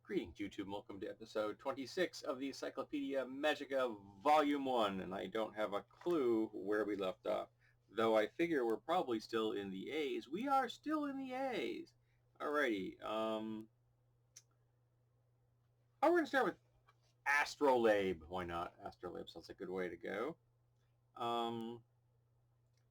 Greetings, YouTube, and welcome to episode 26 of the Encyclopedia Magica Volume 1, and I don't have a clue where we left off. Though I figure we're probably still in the A's. We are still in the A's! Alrighty, we're going to start with Astrolabe. Why not? Astrolabe sounds like a good way to go.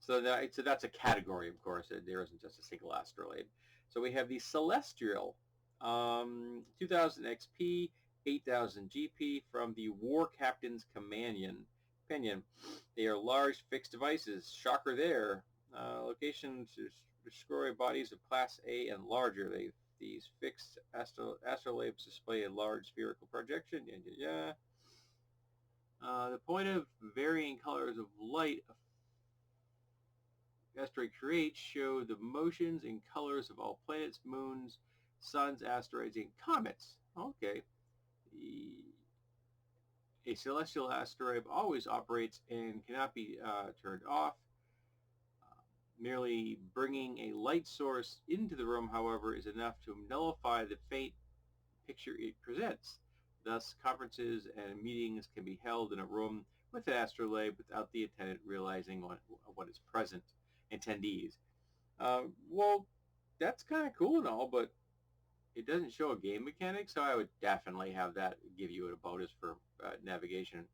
So that's a category, of course. There isn't just a single astrolabe. So we have the Celestial, 2000 XP, 8000 GP from the War Captain's Companion. They are large fixed devices. Shocker there. Location to destroy bodies of Class A and larger. These fixed astrolabes display a large spherical projection. The point of varying colors of light asteroid creates show the motions and colors of all planets, moons, suns, asteroids, and comets. Okay. A celestial asteroid always operates and cannot be turned off. Merely bringing a light source into the room, however, is enough to nullify the faint picture it presents. Thus, conferences and meetings can be held in a room with an astrolabe without the attendant realizing what is present. Attendees. Well, that's kind of cool and all, but it doesn't show a game mechanic, so I would definitely have that give you a bonus for navigation.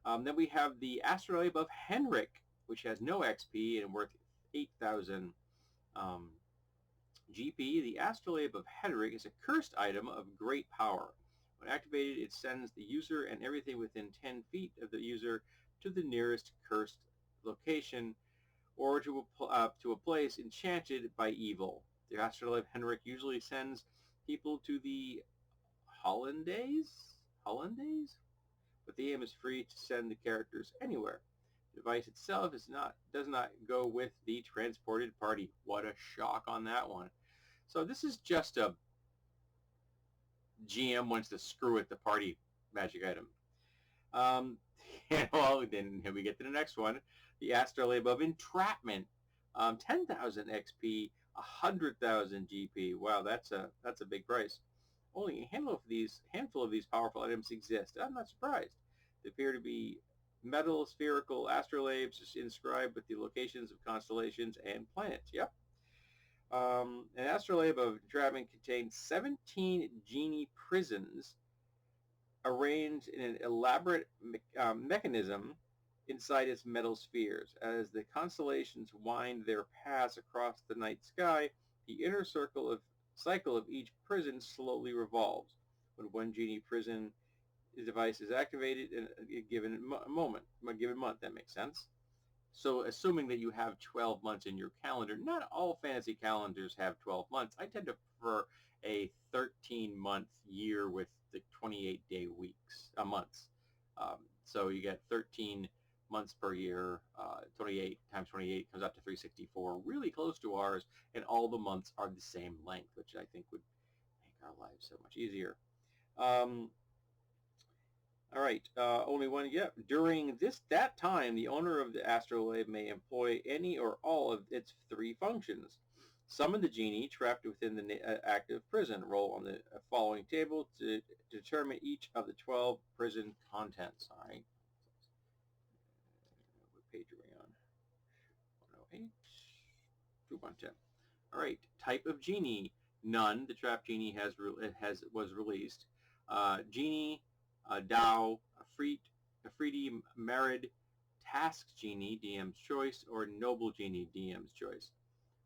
Then we have the Astrolabe of Henrik, which has no XP and worth 8,000 GP. The Astrolabe of Henrik is a cursed item of great power. When activated, it sends the user and everything within 10 feet of the user to the nearest cursed location or to a place enchanted by evil. The Astrolabe Henrik usually sends people to the Hollandaise, but the aim is free to send the characters anywhere. The device itself does not go with the transported party. What a shock on that one. So this is just a GM wants to screw with the party magic item. Well, then here we get to the next one, the Astrolabe of Entrapment, 10,000 XP, 100,000 GP. Wow, that's a big price. Only a handful of these powerful items exist. I'm not surprised. They appear to be metal spherical astrolabes inscribed with the locations of constellations and planets. Yep. An astrolabe of Entrapment contains 17 genie prisons arranged in an elaborate mechanism inside its metal spheres. As the constellations wind their paths across the night sky, the inner cycle of each prison slowly revolves. When one genie prison device is activated in a given month, that makes sense. So assuming that you have 12 months in your calendar, not all fantasy calendars have 12 months. I tend to prefer a 13-month year with the 28-day months. So you get 13 months per year. 28 times 28 comes out to 364, really close to ours, and all the months are the same length, which I think would make our lives so much easier. All right, only one. Yep. During that time, the owner of the astrolabe may employ any or all of its three functions. Summon the genie trapped within the active prison. Roll on the following table to determine each of the 12 prison contents. All right. What page are we on? 108. 210. All right. Type of genie. None. The trapped genie was released. Genie. Dao, Afridi, Merid, Task Genie, DM's choice, or Noble Genie, DM's choice.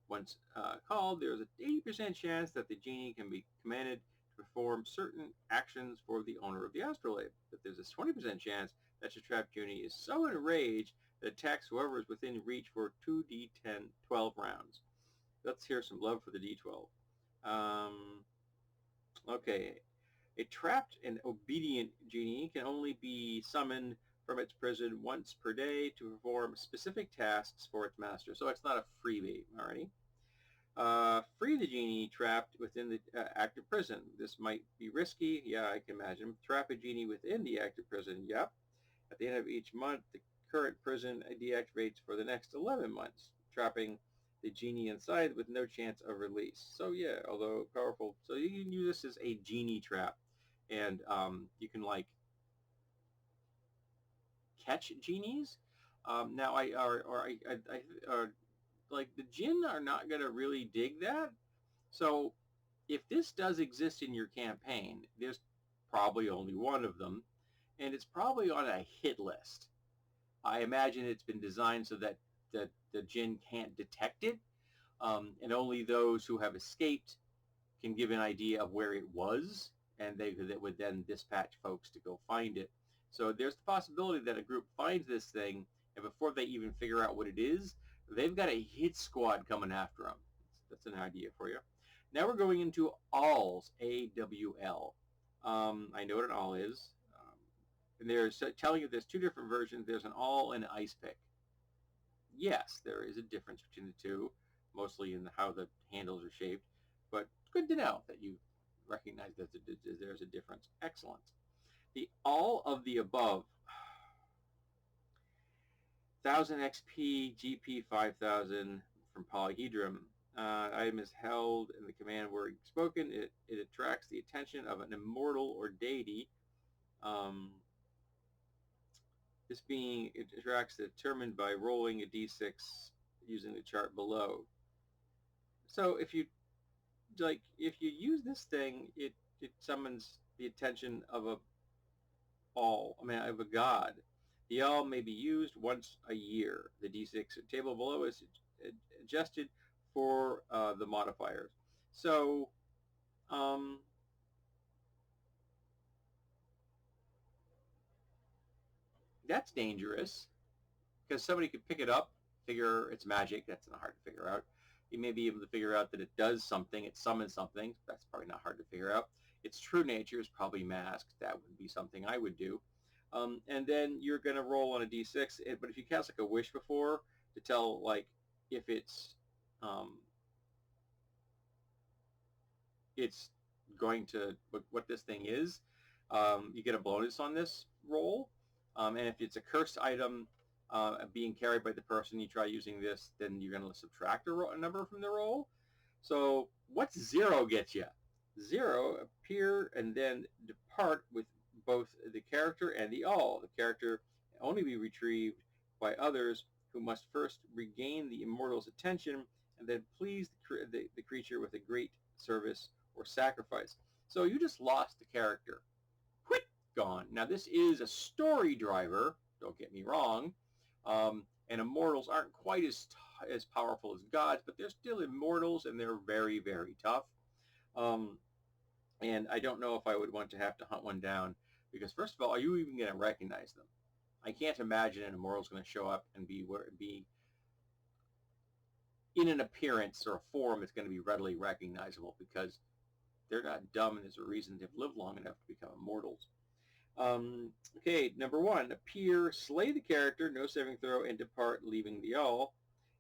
Once called, there is an 80% chance that the genie can be commanded to perform certain actions for the owner of the astrolabe. But there's a 20% chance that the trapped genie is so enraged that it attacks whoever is within reach for 2d10, 12 rounds. Let's hear some love for the d12. Okay. A trapped and obedient genie can only be summoned from its prison once per day to perform specific tasks for its master. So it's not a freebie, alrighty? Free the genie trapped within the active prison. This might be risky. Yeah, I can imagine. Trap a genie within the active prison. Yep. At the end of each month, the current prison deactivates for the next 11 months. Trapping the genie inside with no chance of release. So yeah, although powerful, so you can use this as a genie trap, and you can like catch genies. Now I or I like the jinn are not going to really dig that. So if this does exist in your campaign, there's probably only one of them, and it's probably on a hit list. I imagine it's been designed so that the jinn can't detect it, and only those who have escaped can give an idea of where it was, and they would then dispatch folks to go find it. So there's the possibility that a group finds this thing, and before they even figure out what it is, they've got a hit squad coming after them. That's an idea for you. Now we're going into AWLs, A-W-L. I know what an awl is. And they're telling you there's two different versions. There's an awl and an ice pick. Yes, there is a difference between the two, mostly in how the handles are shaped, but good to know that you recognize that there's a difference. Excellent. The all of the above, 1000 XP, GP 5000 from Polyhedron. Item is held in the command word spoken. It attracts the attention of an immortal or deity. This being it attracts determined by rolling a d6 using the chart below. So if you use this thing, it summons the attention of of a god. The all may be used once a year. The d6 table below is adjusted for the modifiers. So um, that's dangerous because somebody could pick it up, figure it's magic. That's not hard to figure out. You may be able to figure out that it does something. It summons something. That's probably not hard to figure out. Its true nature is probably masked. That would be something I would do. And then you're going to roll on a d6. But if you cast like a wish before to tell like if um, it's going to what this thing is, you get a bonus on this roll. And if it's a cursed item being carried by the person you try using this, then you're going to subtract a number from the roll. So what's zero get you? Zero appear and then depart with both the character and the all. The character can only be retrieved by others who must first regain the immortal's attention and then please the creature with a great service or sacrifice. So you just lost the character. Whit, gone. Now this is a story driver, don't get me wrong, and immortals aren't quite as powerful as gods, but they're still immortals and they're very, very tough. And I don't know if I would want to have to hunt one down because first of all, are you even going to recognize them? I can't imagine an immortal is going to show up and be in an appearance or a form that's going to be readily recognizable because they're not dumb and there's a reason they've lived long enough to become immortals. Okay, number one, appear, slay the character, no saving throw, and depart, leaving the all.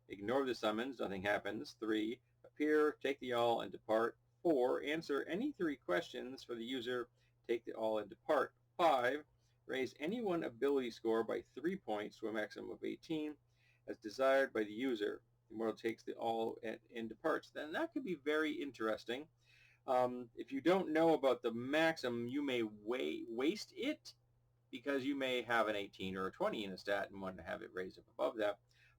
Ignore the summons, nothing happens. 3, appear, take the all, and depart. 4, answer any 3 questions for the user, take the all, and depart. 5, raise any one ability score by 3 points to a maximum of 18, as desired by the user. The immortal takes the all and departs. Then that could be very interesting. If you don't know about the maximum, you may waste it because you may have an 18 or a 20 in a stat and want to have it raised up above that.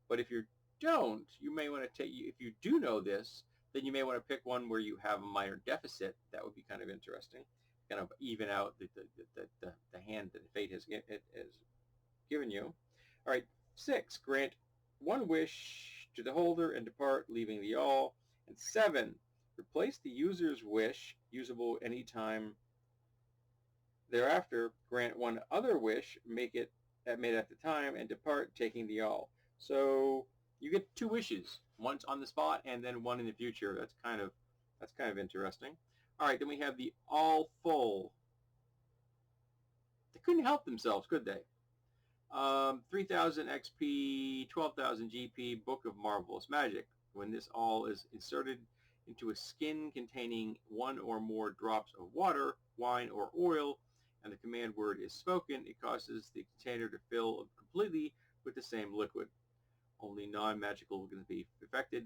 But if you don't, you may want to take, if you do know this, then you may want to pick one where you have a minor deficit. That would be kind of interesting. Kind of even out the hand that fate has given you. All right, 6, grant one wish to the holder and depart, leaving the all. And 7, replace the user's wish, usable anytime thereafter, grant one other wish, make it made at the time, and depart, taking the all. So you get 2 wishes, once on the spot and then one in the future. That's kind of interesting. All right, then we have the all full. They couldn't help themselves, could they? 3000 XP, 12,000 GP, Book of Marvelous Magic. When this all is inserted into a skin containing 1 or more drops of water, wine, or oil, and the command word is spoken, it causes the container to fill completely with the same liquid. Only non-magical can be affected.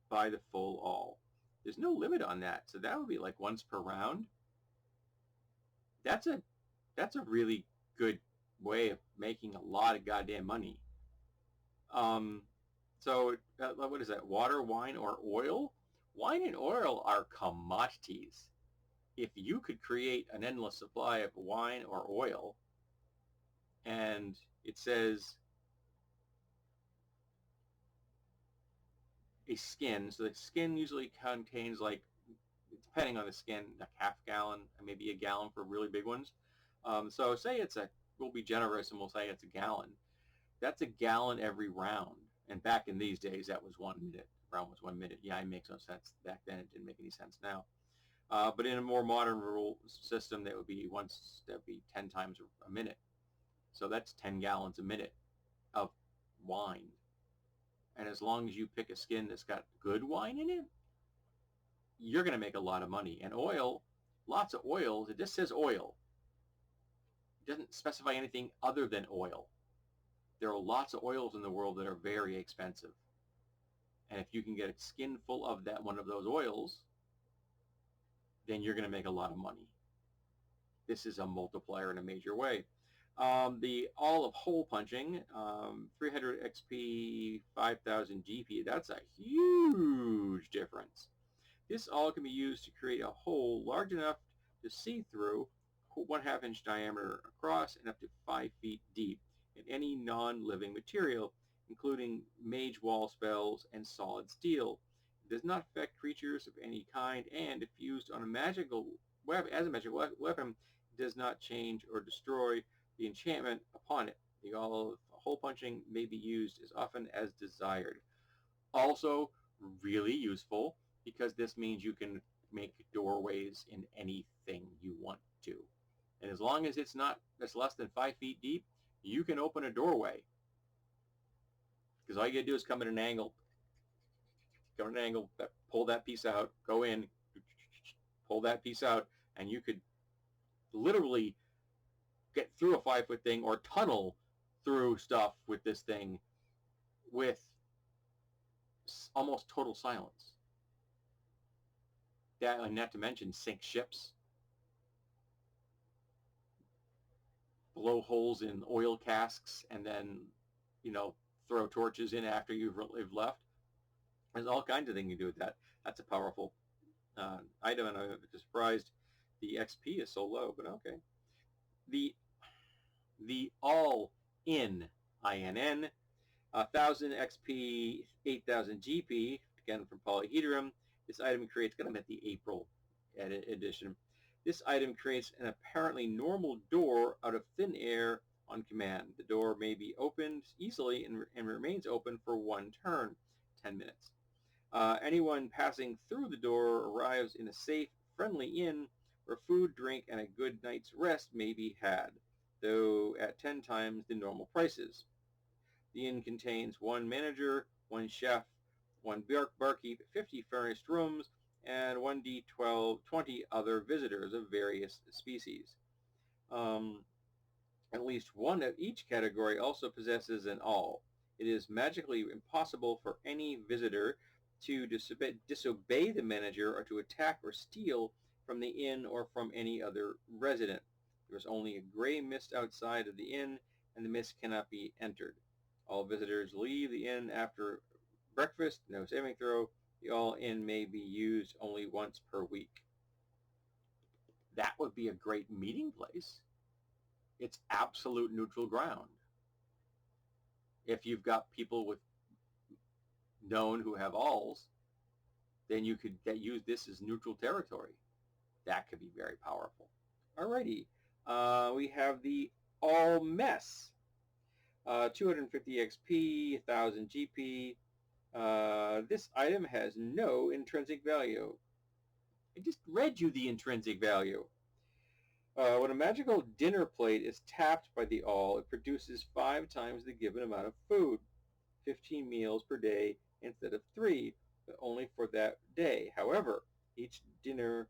buy the full all. There's no limit on that, so that would be like once per round. That's a really good way of making a lot of goddamn money. Um, so what is that? Water, wine, or oil? Wine and oil are commodities. If you could create an endless supply of wine or oil, and it says a skin, so the skin usually contains, like, depending on the skin, like half gallon, maybe a gallon for really big ones. So say we'll be generous and we'll say it's a gallon. That's a gallon every round. And back in these days, that was 1 minute. Round was 1 minute. Yeah, it makes no sense. Back then, it didn't make any sense now. But in a more modern rule system, that would be 10 times a minute. So that's 10 gallons a minute of wine. And as long as you pick a skin that's got good wine in it, you're going to make a lot of money. And oil, lots of oils. It just says oil. It doesn't specify anything other than oil. There are lots of oils in the world that are very expensive. And if you can get a skin full of one of those oils, then you're going to make a lot of money. This is a multiplier in a major way. The all of hole punching, 300 XP, 5000 GP. That's a huge difference. This all can be used to create a hole large enough to see through, 1/2 inch diameter across and up to 5 feet deep in any non-living material, including mage wall spells and solid steel. It does not affect creatures of any kind, and if used on a magical weapon, it does not change or destroy the enchantment upon it. The hole punching may be used as often as desired. Also, really useful because this means you can make doorways in anything you want to. And as long as it's less than 5 feet deep, you can open a doorway. Because all you gotta do is come at an angle, pull that piece out, go in, pull that piece out, and you could literally get through a 5-foot thing or tunnel through stuff with this thing with almost total silence. That, and not to mention, sink ships, blow holes in oil casks, and then, throw torches in after you've left. There's all kinds of things you can do with that. That's a powerful item, and I'm just surprised the XP is so low, but okay. The all-in, INN, 1000 XP, 8000 GP, again from Polyhedron. This item creates, I'm at the April edition. This item creates an apparently normal door out of thin air on command. The door may be opened easily and remains open for 1 turn, 10 minutes. Anyone passing through the door arrives in a safe, friendly inn where food, drink, and a good night's rest may be had, though at 10 times the normal prices. The inn contains 1 manager, 1 chef, 1 barkeep, 50 furnished rooms, and 20 other visitors of various species. At least one of each category also possesses an all. It is magically impossible for any visitor to disobey the manager or to attack or steal from the inn or from any other resident. There is only a gray mist outside of the inn, and the mist cannot be entered. All visitors leave the inn after breakfast, no saving throw. The all-in may be used only once per week. That would be a great meeting place. It's absolute neutral ground. If you've got people who have alls, then you could use this as neutral territory. That could be very powerful. Alrighty, we have the all mess. 250 XP, 1000 GP. This item has no intrinsic value. I just read you the intrinsic value. When a magical dinner plate is tapped by the all, it produces 5 times the given amount of food, 15 meals per day instead of 3, but only for that day. However, each diner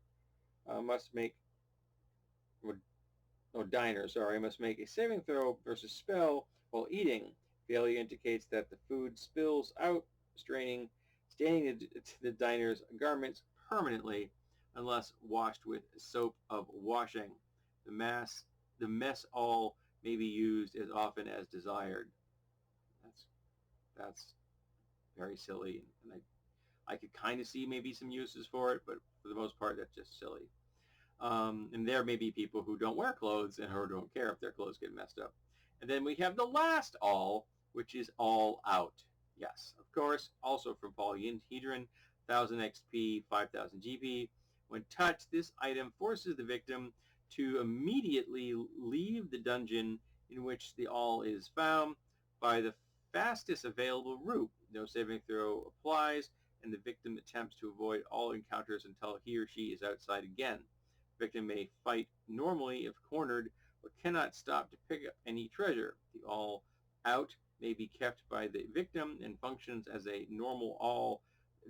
must make a saving throw versus spell while eating. Failure indicates that the food spills out, staining the diner's garments permanently unless washed with soap of washing. The mass, the mess all may be used as often as desired. That's that's very silly, and I could kind of see maybe some uses for it, but for the most part, that's just silly. And there may be people who don't wear clothes and who don't care if their clothes get messed up. And then we have the last all, which is all out. Yes, of course, also from polyhedron, 1000 XP, 5000 GP. When touched, this item forces the victim to immediately leave the dungeon in which the all is found by the fastest available route. No saving throw applies, and the victim attempts to avoid all encounters until he or she is outside again. The victim may fight normally if cornered, but cannot stop to pick up any treasure. The all out may be kept by the victim and functions as a normal all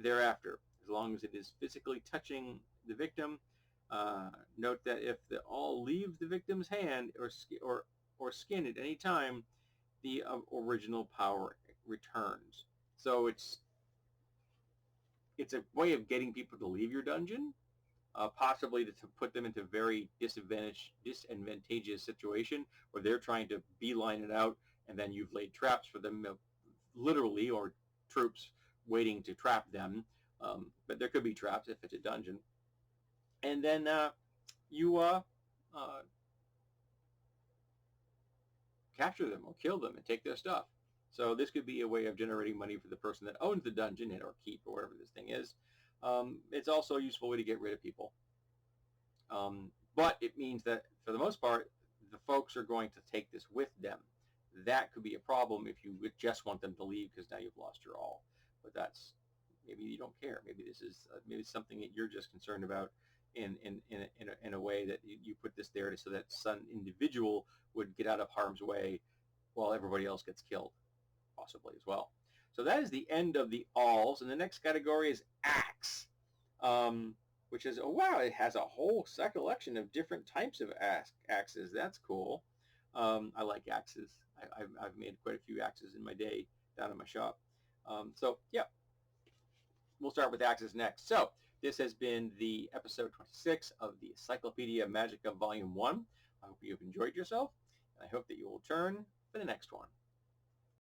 thereafter, as long as it is physically touching the victim. Note that if the all leaves the victim's hand or skin at any time, the original power returns. So it's a way of getting people to leave your dungeon, possibly to put them into very disadvantageous situation where they're trying to beeline it out, and then you've laid traps for them, literally, or troops waiting to trap them. But there could be traps if it's a dungeon. And then you capture them or kill them and take their stuff. So this could be a way of generating money for the person that owns the dungeon or keep or whatever this thing is. It's also a useful way to get rid of people. But it means that for the most part, the folks are going to take this with them. That could be a problem if you just want them to leave because now you've lost your all. But that's, maybe you don't care. Maybe this is maybe something that you're just concerned about in a way that you put this there so that some individual would get out of harm's way while everybody else gets killed, possibly as well. So that is the end of the alls, and the next category is axe, which is, oh wow, it has a whole collection of different types of axes. That's cool. I like axes. I've made quite a few axes in my day down in my shop. So yeah, we'll start with axes next. So this has been the episode 26 of the Encyclopedia Magica Volume 1. I hope you've enjoyed yourself, and I hope that you will return for the next one.